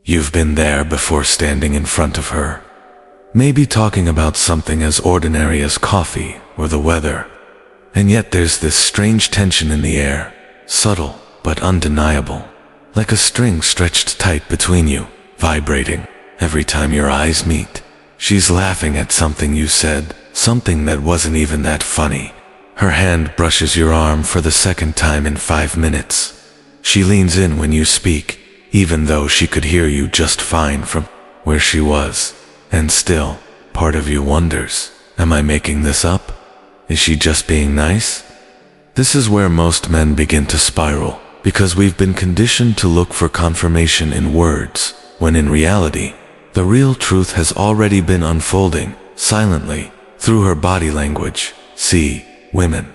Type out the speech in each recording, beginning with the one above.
You've been there before, standing in front of her, maybe talking about something as ordinary as coffee or the weather. And yet there's this strange tension in the air, subtle but undeniable, like a string stretched tight between you, vibrating every time your eyes meet. She's laughing at something you said, something that wasn't even that funny. Her hand brushes your arm for the second time in 5 minutes. She leans in when you speak, even though she could hear you just fine from where she was. And still, part of you wonders, am I making this up? Is she just being nice? This is where most men begin to spiral, because we've been conditioned to look for confirmation in words, when in reality, the real truth has already been unfolding, silently, through her body language. See, women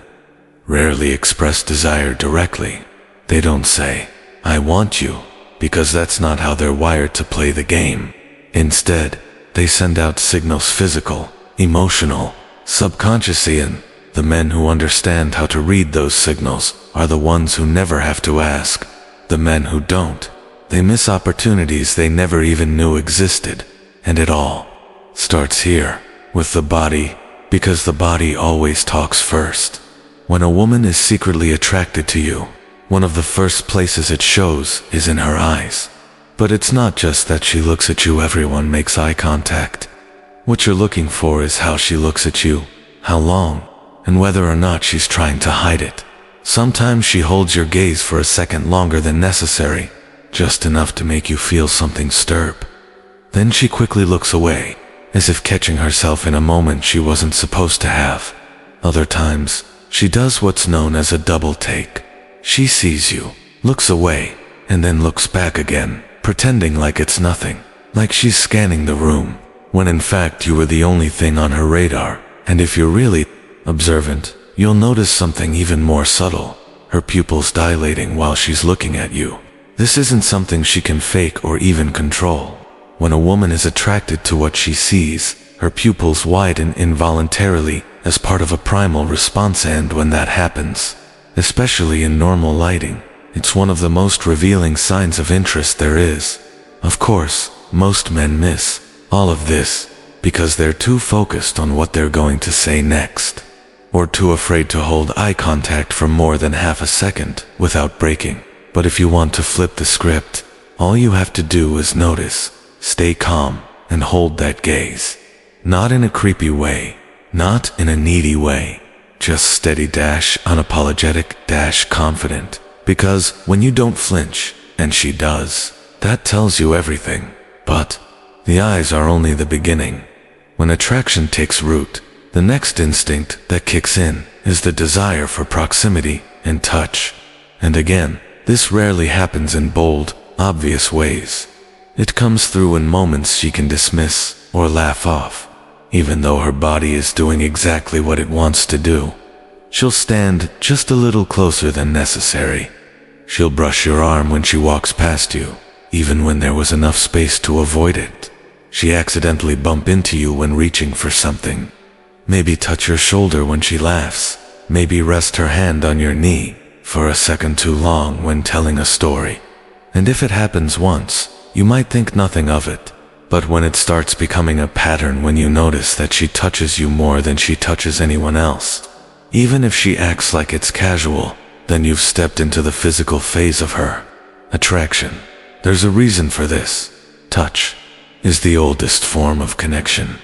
rarely express desire directly. They don't say, "I want you," because that's not how they're wired to play the game. Instead, they send out signals, physical, emotional, subconscious, and the men who understand how to read those signals are the ones who never have to ask. The men who don't, they miss opportunities they never even knew existed. And it all starts here, with the body, because the body always talks first. When a woman is secretly attracted to you, one of the first places it shows is in her eyes. But it's not just that she looks at you. Everyone makes eye contact. What you're looking for is how she looks at you, how long, and whether or not she's trying to hide it. Sometimes she holds your gaze for a second longer than necessary, just enough to make you feel something stir. Then she quickly looks away, as if catching herself in a moment she wasn't supposed to have. Other times, she does what's known as a double take. She sees you, looks away, and then looks back again, pretending like it's nothing, like she's scanning the room, when in fact you were the only thing on her radar. And if you're really observant, you'll notice something even more subtle, her pupils dilating while she's looking at you. This isn't something she can fake or even control. When a woman is attracted to what she sees, her pupils widen involuntarily as part of a primal response, and when that happens, especially in normal lighting, it's one of the most revealing signs of interest there is. Of course, most men miss all of this because they're too focused on what they're going to say next, or too afraid to hold eye contact for more than half a second without breaking. But if you want to flip the script, all you have to do is notice, stay calm, and hold that gaze. Not in a creepy way, not in a needy way, just steady, unapologetic, confident. Because when you don't flinch, and she does, that tells you everything. But the eyes are only the beginning. When attraction takes root, the next instinct that kicks in is the desire for proximity and touch. And again, this rarely happens in bold, obvious ways. It comes through in moments she can dismiss or laugh off, even though her body is doing exactly what it wants to do. She'll stand just a little closer than necessary. She'll brush your arm when she walks past you, even when there was enough space to avoid it. She accidentally bump into you when reaching for something. Maybe touch your shoulder when she laughs. Maybe rest her hand on your knee for a second too long when telling a story. And if it happens once, you might think nothing of it. But when it starts becoming a pattern, when you notice that she touches you more than she touches anyone else, even if she acts like it's casual, then you've stepped into the physical phase of her attraction. There's a reason for this. Touch is the oldest form of connection.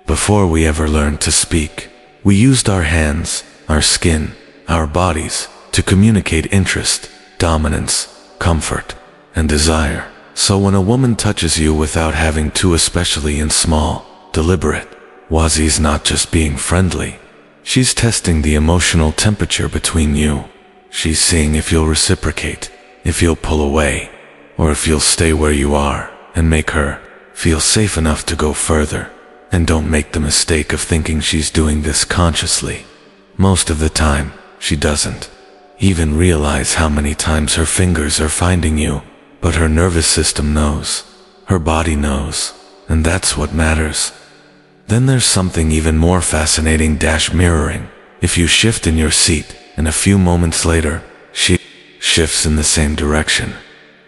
Before we ever learned to speak, we used our hands, our skin, our bodies to communicate interest, dominance, comfort, and desire. So when a woman touches you without having to, especially in small, deliberate ways, she's not just being friendly. She's testing the emotional temperature between you. She's seeing if you'll reciprocate, if you'll pull away, or if you'll stay where you are and make her feel safe enough to go further. And don't make the mistake of thinking she's doing this consciously. Most of the time, she doesn't even realize how many times her fingers are finding you, but her nervous system knows, her body knows, and that's what matters. Then there's something even more fascinating, mirroring. If you shift in your seat, and a few moments later, she shifts in the same direction.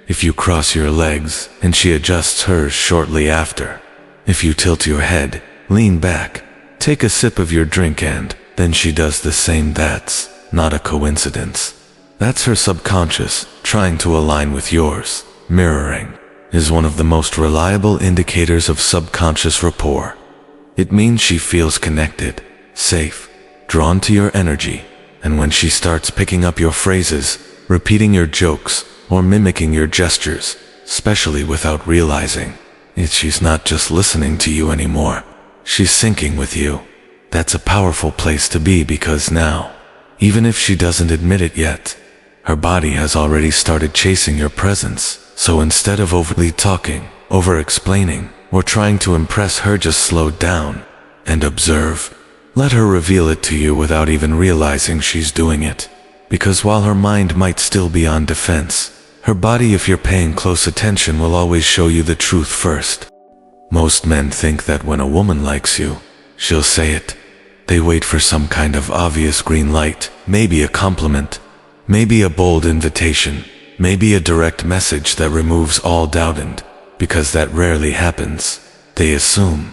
If you cross your legs and she adjusts hers shortly after. If you tilt your head, lean back, take a sip of your drink and then she does the same. That's not a coincidence. That's her subconscious trying to align with yours. Mirroring is one of the most reliable indicators of subconscious rapport. It means she feels connected, safe, drawn to your energy, and when she starts picking up your phrases, repeating your jokes, or mimicking your gestures, especially without realizing it, she's not just listening to you anymore. She's syncing with you. That's a powerful place to be because now, even if she doesn't admit it yet, her body has already started chasing your presence. So instead of overly talking, over-explaining, or trying to impress her, just slow down and observe. Let her reveal it to you without even realizing she's doing it. Because while her mind might still be on defense, her body, if you're paying close attention, will always show you the truth first. Most men think that when a woman likes you, she'll say it. They wait for some kind of obvious green light, maybe a compliment, maybe a bold invitation, maybe a direct message that removes all doubt, and because that rarely happens, they assume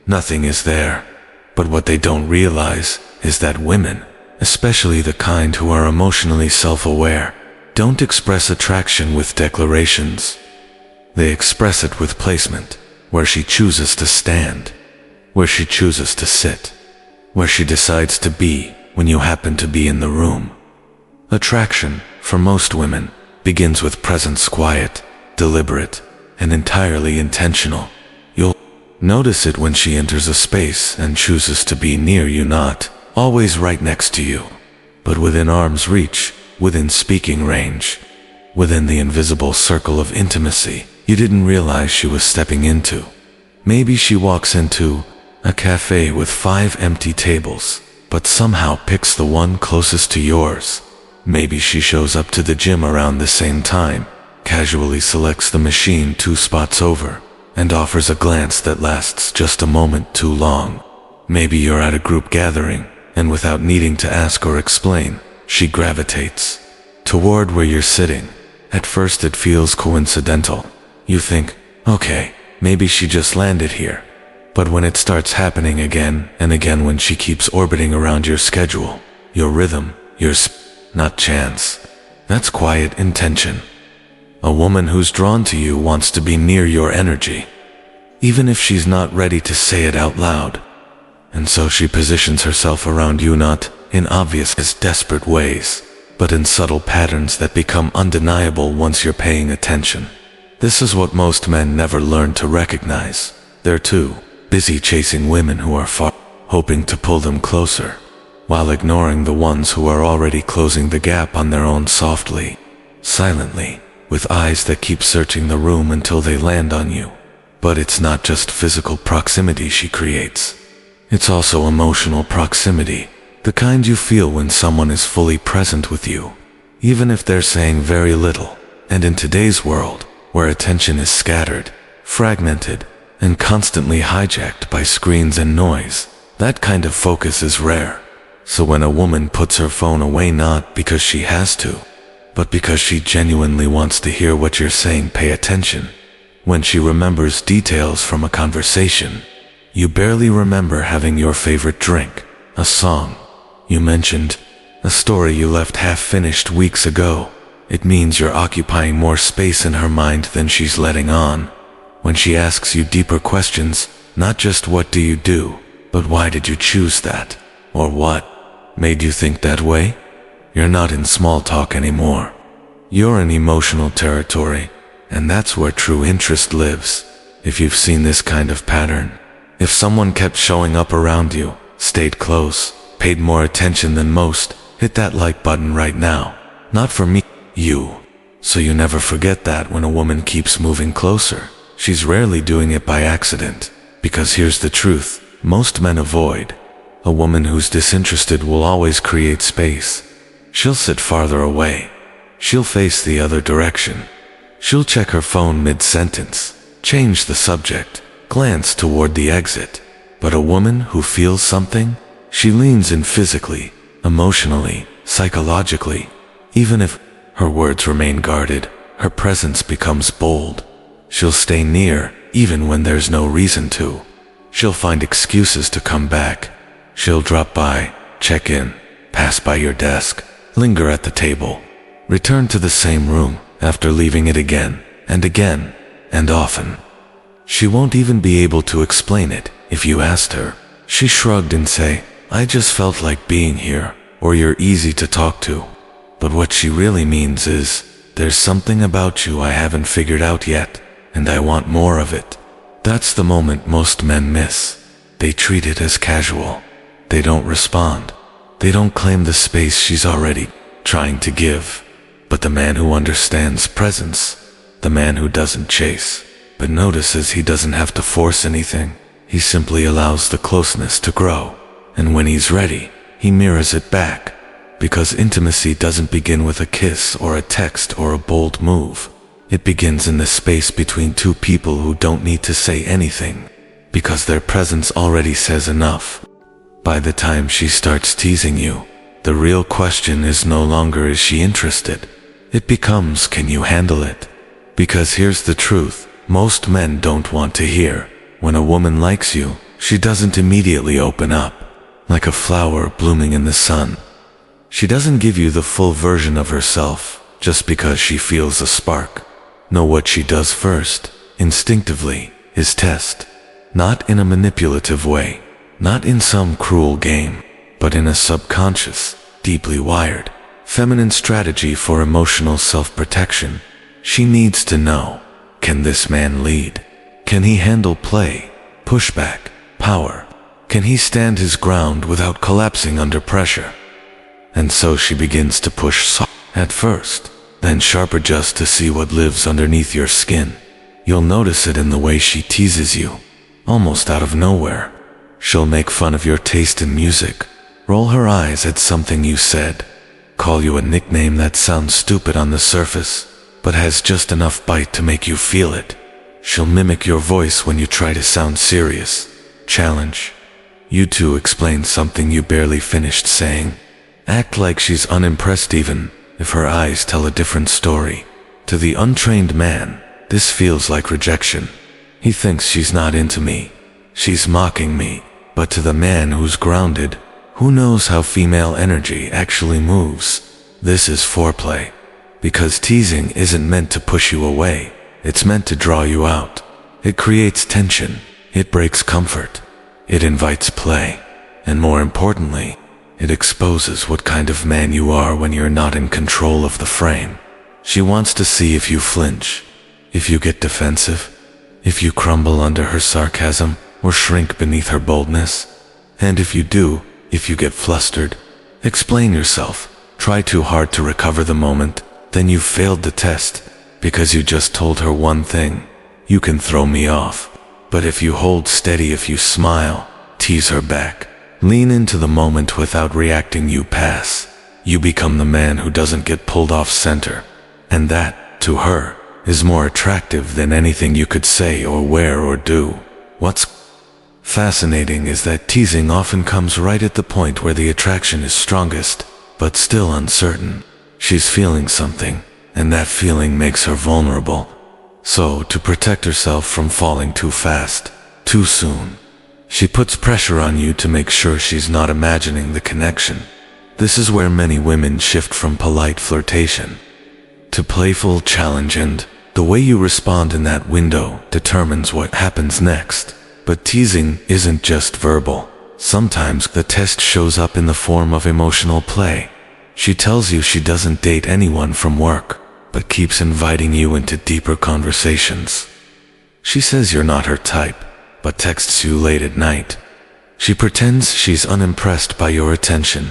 nothing is there. But what they don't realize is that women, especially the kind who are emotionally self-aware, don't express attraction with declarations. They express it with placement, where she chooses to stand, where she chooses to sit, where she decides to be when you happen to be in the room. Attraction, for most women, begins with presence, quiet, deliberate, and entirely intentional. You'll notice it when she enters a space and chooses to be near you, not always right next to you, but within arm's reach, within speaking range, within the invisible circle of intimacy you didn't realize she was stepping into. Maybe she walks into a cafe with 5 empty tables, but somehow picks the one closest to yours. Maybe she shows up to the gym around the same time, casually selects the machine 2 spots over, and offers a glance that lasts just a moment too long. Maybe you're at a group gathering, and without needing to ask or explain, she gravitates toward where you're sitting. At first it feels coincidental. You think, okay, maybe she just landed here. But when it starts happening again and again, when she keeps orbiting around your schedule, your rhythm, your not chance. That's quiet intention. A woman who's drawn to you wants to be near your energy, even if she's not ready to say it out loud. And so she positions herself around you, not in obvious, desperate ways, but in subtle patterns that become undeniable once you're paying attention. This is what most men never learn to recognize. They're too busy chasing women who are far, hoping to pull them closer, while ignoring the ones who are already closing the gap on their own, softly, silently, with eyes that keep searching the room until they land on you. But it's not just physical proximity she creates. It's also emotional proximity, the kind you feel when someone is fully present with you, even if they're saying very little. And in today's world, where attention is scattered, fragmented, and constantly hijacked by screens and noise, that kind of focus is rare. So when a woman puts her phone away, not because she has to, but because she genuinely wants to hear what you're saying, pay attention. When she remembers details from a conversation you barely remember, having your favorite drink, a song you mentioned, a story you left half-finished weeks ago, it means you're occupying more space in her mind than she's letting on. When she asks you deeper questions, not just what do you do, but why did you choose that? Or what made you think that way? You're not in small talk anymore. You're in emotional territory, and that's where true interest lives. If you've seen this kind of pattern, if someone kept showing up around you, stayed close, paid more attention than most, hit that like button right now. Not for me, you. So you never forget that when a woman keeps moving closer, she's rarely doing it by accident. Because here's the truth, most men avoid. A woman who's disinterested will always create space. She'll sit farther away. She'll face the other direction. She'll check her phone mid-sentence, change the subject, glance toward the exit. But a woman who feels something, she leans in physically, emotionally, psychologically. Even if her words remain guarded, Her presence becomes bold. She'll stay near even when there's no reason to. She'll find excuses to come back. She'll drop by, check in, pass by your desk, linger at the table, return to the same room after leaving it again and again and often. She won't even be able to explain it if you asked her. She shrugged and say, "I just felt like being here," or "You're easy to talk to." But what she really means is, "There's something about you I haven't figured out yet, and I want more of it." That's the moment most men miss. They treat it as casual. They don't respond. They don't claim the space she's already trying to give. But the man who understands presence, the man who doesn't chase, but notices he doesn't have to force anything, he simply allows the closeness to grow. And when he's ready, he mirrors it back. Because intimacy doesn't begin with a kiss or a text or a bold move. It begins in the space between two people who don't need to say anything, because their presence already says enough. By the time she starts teasing you, the real question is no longer is she interested. It becomes, can you handle it? Because here's the truth, most men don't want to hear. When a woman likes you, she doesn't immediately open up, like a flower blooming in the sun. She doesn't give you the full version of herself just because she feels a spark. No, what she does first, instinctively, is test. Not in a manipulative way, not in some cruel game, but in a subconscious, deeply wired, feminine strategy for emotional self-protection. She needs to know, can this man lead? Can he handle play, pushback, power? Can he stand his ground without collapsing under pressure? And so she begins to push soft at first, then sharper just to see what lives underneath your skin. You'll notice it in the way she teases you, almost out of nowhere. She'll make fun of your taste in music, roll her eyes at something you said, call you a nickname that sounds stupid on the surface, but has just enough bite to make you feel it. She'll mimic your voice when you try to sound serious, challenge you to explain something you barely finished saying. Act like she's unimpressed even if her eyes tell a different story. To the untrained man, this feels like rejection. He thinks she's not into me. She's mocking me. But to the man who's grounded, who knows how female energy actually moves, this is foreplay. Because teasing isn't meant to push you away. It's meant to draw you out. It creates tension. It breaks comfort. It invites play. And more importantly, it exposes what kind of man you are when you're not in control of the frame. She wants to see if you flinch, if you get defensive, if you crumble under her sarcasm or shrink beneath her boldness. And if you do, if you get flustered, explain yourself, try too hard to recover the moment, then you've failed the test, because you just told her one thing: you can throw me off. But if you hold steady, if you smile, tease her back, lean into the moment without reacting, you pass. You become the man who doesn't get pulled off center. And that, to her, is more attractive than anything you could say or wear or do. What's fascinating is that teasing often comes right at the point where the attraction is strongest, but still uncertain. She's feeling something, and that feeling makes her vulnerable. So, to protect herself from falling too fast, too soon, she puts pressure on you to make sure she's not imagining the connection. This is where many women shift from polite flirtation to playful challenge, and the way you respond in that window determines what happens next. But teasing isn't just verbal. Sometimes the test shows up in the form of emotional play. She tells you she doesn't date anyone from work, but keeps inviting you into deeper conversations. She says you're not her type, but texts you late at night. She pretends she's unimpressed by your attention,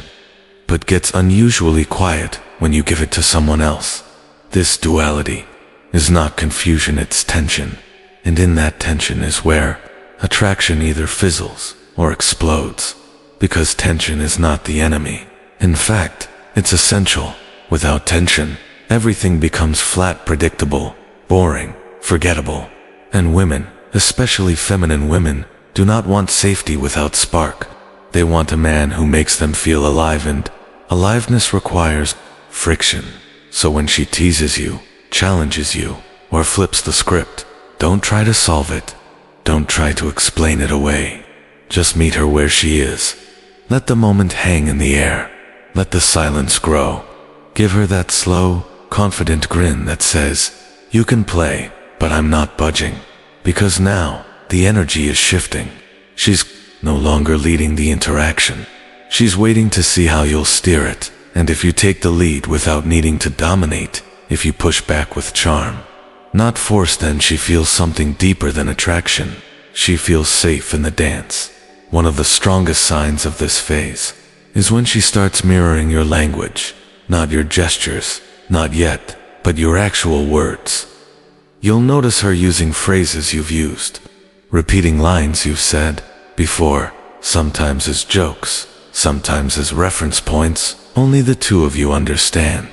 but gets unusually quiet when you give it to someone else. This duality is not confusion, it's tension. And in that tension is where attraction either fizzles or explodes. Because tension is not the enemy. In fact, it's essential. Without tension, everything becomes flat, predictable, boring, forgettable. And women, especially feminine women, do not want safety without spark. They want a man who makes them feel alive, and aliveness requires friction. So when she teases you, challenges you, or flips the script, don't try to solve it. Don't try to explain it away. Just meet her where she is. Let the moment hang in the air. Let the silence grow. Give her that slow, confident grin that says, "You can play, but I'm not budging." Because now, the energy is shifting. She's no longer leading the interaction. She's waiting to see how you'll steer it, and if you take the lead without needing to dominate, if you push back with charm. Not force, then she feels something deeper than attraction. She feels safe in the dance. One of the strongest signs of this phase is when she starts mirroring your language, not your gestures, not yet, but your actual words. You'll notice her using phrases you've used, repeating lines you've said before, sometimes as jokes, sometimes as reference points only the two of you understand.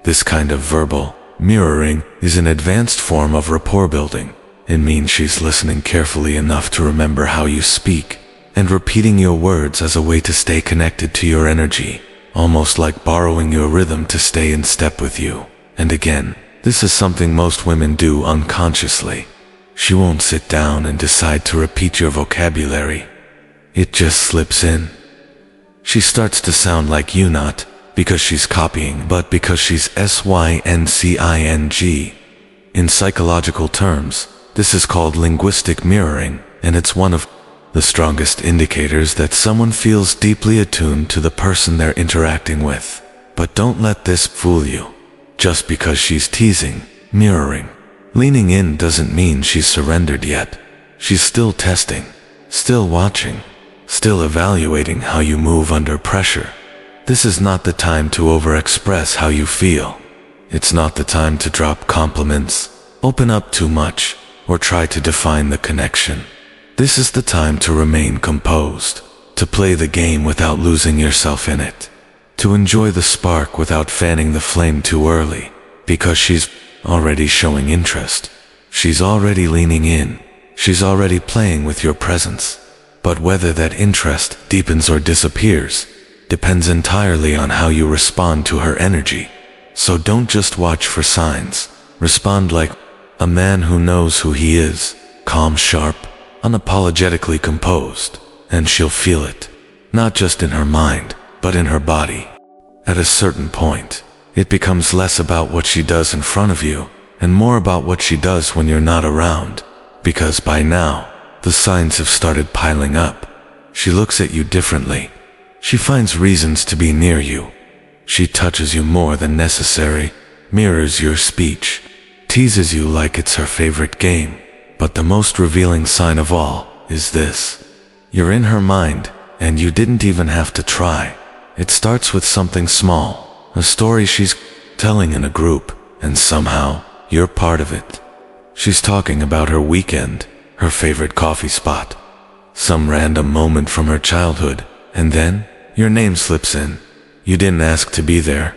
This kind of verbal mirroring is an advanced form of rapport building. It means she's listening carefully enough to remember how you speak, and repeating your words as a way to stay connected to your energy, almost like borrowing your rhythm to stay in step with you. And again, this is something most women do unconsciously. She won't sit down and decide to repeat your vocabulary. It just slips in. She starts to sound like you, not because she's copying, but because she's syncing. In psychological terms, this is called linguistic mirroring, and it's one of the strongest indicators that someone feels deeply attuned to the person they're interacting with. But don't let this fool you. Just because she's teasing, mirroring, leaning in doesn't mean she's surrendered yet. She's still testing, still watching, still evaluating how you move under pressure. This is not the time to overexpress how you feel. It's not the time to drop compliments, open up too much, or try to define the connection. This is the time to remain composed, to play the game without losing yourself in it, to enjoy the spark without fanning the flame too early, because she's already showing interest. She's already leaning in. She's already playing with your presence. But whether that interest deepens or disappears depends entirely on how you respond to her energy. So don't just watch for signs. Respond like a man who knows who he is, calm, sharp, unapologetically composed, and she'll feel it, not just in her mind, but in her body. At a certain point, it becomes less about what she does in front of you, and more about what she does when you're not around, because by now, the signs have started piling up. She looks at you differently. She finds reasons to be near you. She touches you more than necessary, mirrors your speech, teases you like it's her favorite game. But the most revealing sign of all is this. You're in her mind, and you didn't even have to try. It starts with something small, a story she's telling in a group, and somehow, you're part of it. She's talking about her weekend, her favorite coffee spot, some random moment from her childhood, and then, your name slips in. You didn't ask to be there.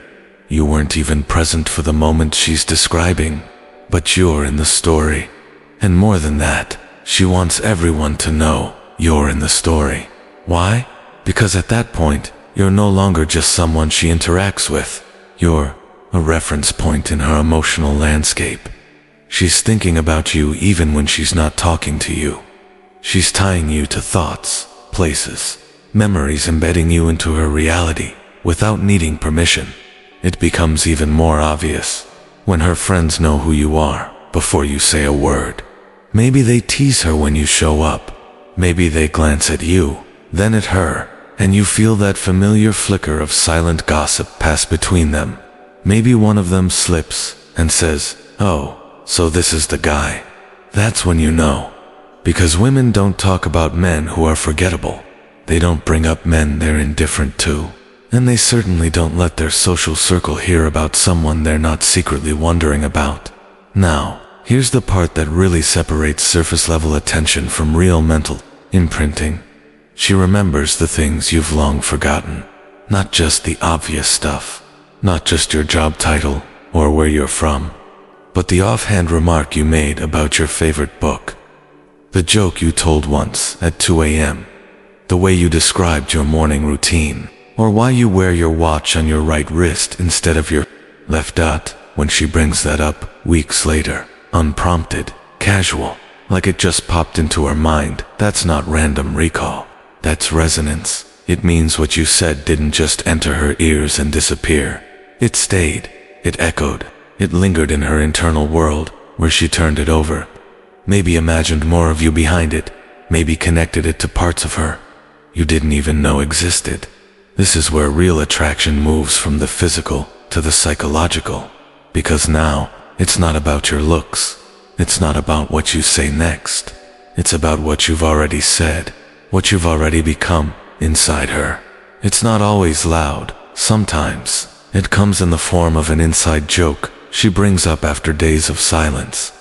You weren't even present for the moment she's describing, but you're in the story. And more than that, she wants everyone to know you're in the story. Why? Because at that point, you're no longer just someone she interacts with. You're a reference point in her emotional landscape. She's thinking about you even when she's not talking to you. She's tying you to thoughts, places, memories, embedding you into her reality without needing permission. It becomes even more obvious when her friends know who you are before you say a word. Maybe they tease her when you show up. Maybe they glance at you, then at her, and you feel that familiar flicker of silent gossip pass between them. Maybe one of them slips and says, "Oh, so this is the guy." That's when you know. Because women don't talk about men who are forgettable. They don't bring up men they're indifferent to. And they certainly don't let their social circle hear about someone they're not secretly wondering about. Now, here's the part that really separates surface-level attention from real mental imprinting. She remembers the things you've long forgotten. Not just the obvious stuff. Not just your job title or where you're from. But the offhand remark you made about your favorite book. The joke you told once at 2 a.m. The way you described your morning routine. Or why you wear your watch on your right wrist instead of your left. when she brings that up, weeks later, unprompted, casual, like it just popped into her mind, that's not random recall. That's resonance. It means what you said didn't just enter her ears and disappear. It stayed, it echoed, it lingered in her internal world, where she turned it over. Maybe imagined more of you behind it, maybe connected it to parts of her you didn't even know existed. This is where real attraction moves from the physical to the psychological, because now it's not about your looks, it's not about what you say next, it's about what you've already said, what you've already become inside her. It's not always loud. Sometimes it comes in the form of an inside joke she brings up after days of silence.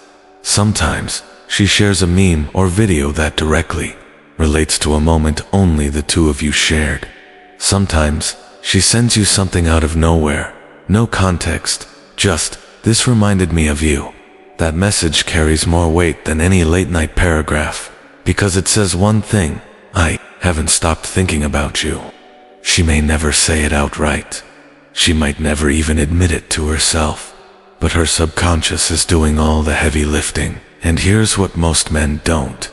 Sometimes she shares a meme or video that directly relates to a moment only the two of you shared. Sometimes she sends you something out of nowhere, no context, just, "This reminded me of you." That message carries more weight than any late-night paragraph, because it says one thing: "I haven't stopped thinking about you." She may never say it outright. She might never even admit it to herself. But her subconscious is doing all the heavy lifting. And here's what most men don't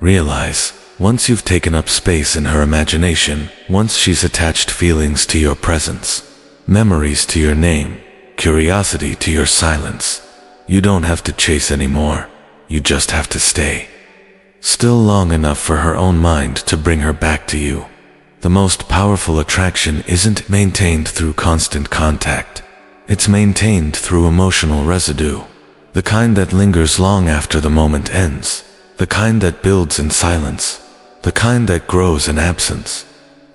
realize. Once you've taken up space in her imagination, once she's attached feelings to your presence, memories to your name, curiosity to your silence, you don't have to chase anymore. You just have to stay still long enough for her own mind to bring her back to you. The most powerful attraction isn't maintained through constant contact. It's maintained through emotional residue. The kind that lingers long after the moment ends. The kind that builds in silence. The kind that grows in absence.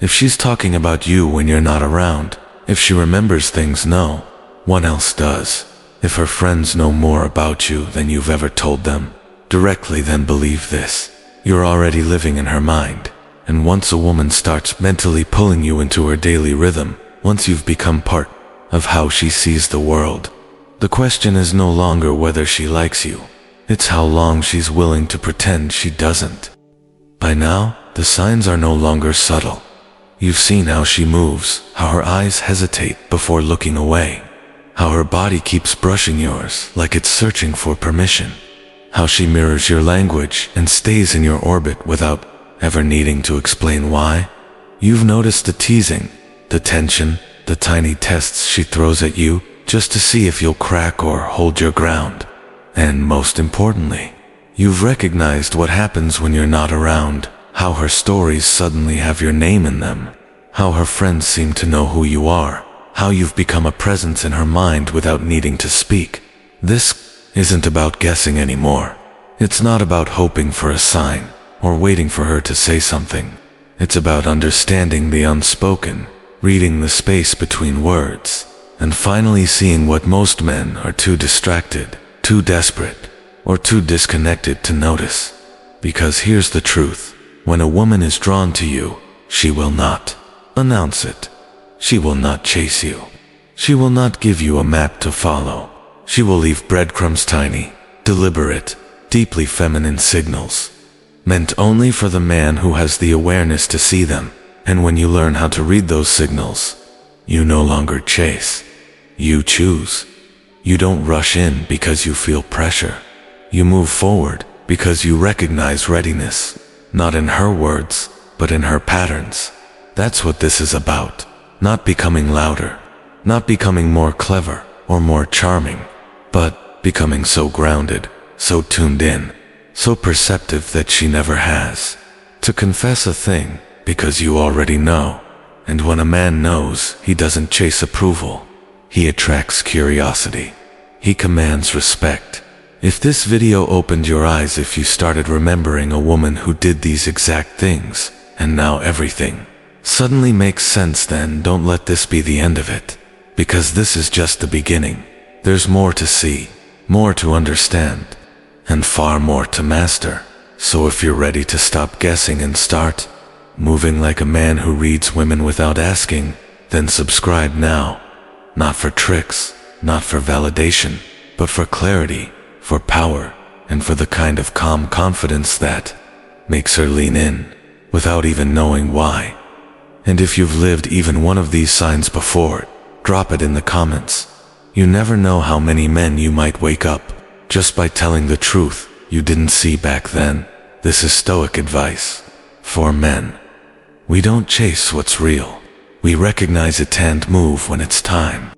If she's talking about you when you're not around, if she remembers things no one else does, if her friends know more about you than you've ever told them directly, then believe this: you're already living in her mind. And once a woman starts mentally pulling you into her daily rhythm, once you've become part of how she sees the world, the question is no longer whether she likes you. It's how long she's willing to pretend she doesn't. By now, the signs are no longer subtle. You've seen how she moves, how her eyes hesitate before looking away, how her body keeps brushing yours like it's searching for permission, how she mirrors your language and stays in your orbit without ever needing to explain why. You've noticed the teasing, the tension, the tiny tests she throws at you just to see if you'll crack or hold your ground. And most importantly, you've recognized what happens when you're not around, how her stories suddenly have your name in them, how her friends seem to know who you are, how you've become a presence in her mind without needing to speak. This isn't about guessing anymore. It's not about hoping for a sign or waiting for her to say something. It's about understanding the unspoken, reading the space between words, and finally seeing what most men are too distracted, too desperate, or too disconnected to notice. Because here's the truth: when a woman is drawn to you, she will not announce it. She will not chase you. She will not give you a map to follow. She will leave breadcrumbs, tiny, deliberate, deeply feminine signals, meant only for the man who has the awareness to see them. And when you learn how to read those signals, you no longer chase. You choose. You don't rush in because you feel pressure. You move forward because you recognize readiness, not in her words, but in her patterns. That's what this is about. Not becoming louder, not becoming more clever or more charming, but becoming so grounded, so tuned in, so perceptive that she never has to confess a thing, because you already know. And when a man knows, he doesn't chase approval. He attracts curiosity. He commands respect. If this video opened your eyes, if you started remembering a woman who did these exact things, and now everything suddenly makes sense, then don't let this be the end of it. Because this is just the beginning. There's more to see, more to understand, and far more to master. So if you're ready to stop guessing and start moving like a man who reads women without asking, then subscribe now. Not for tricks, not for validation, but for clarity, for power, and for the kind of calm confidence that makes her lean in without even knowing why. And if you've lived even one of these signs before, drop it in the comments. You never know how many men you might wake up just by telling the truth you didn't see back then. This is Stoic advice for men. We don't chase what's real. We recognize it and move when it's time.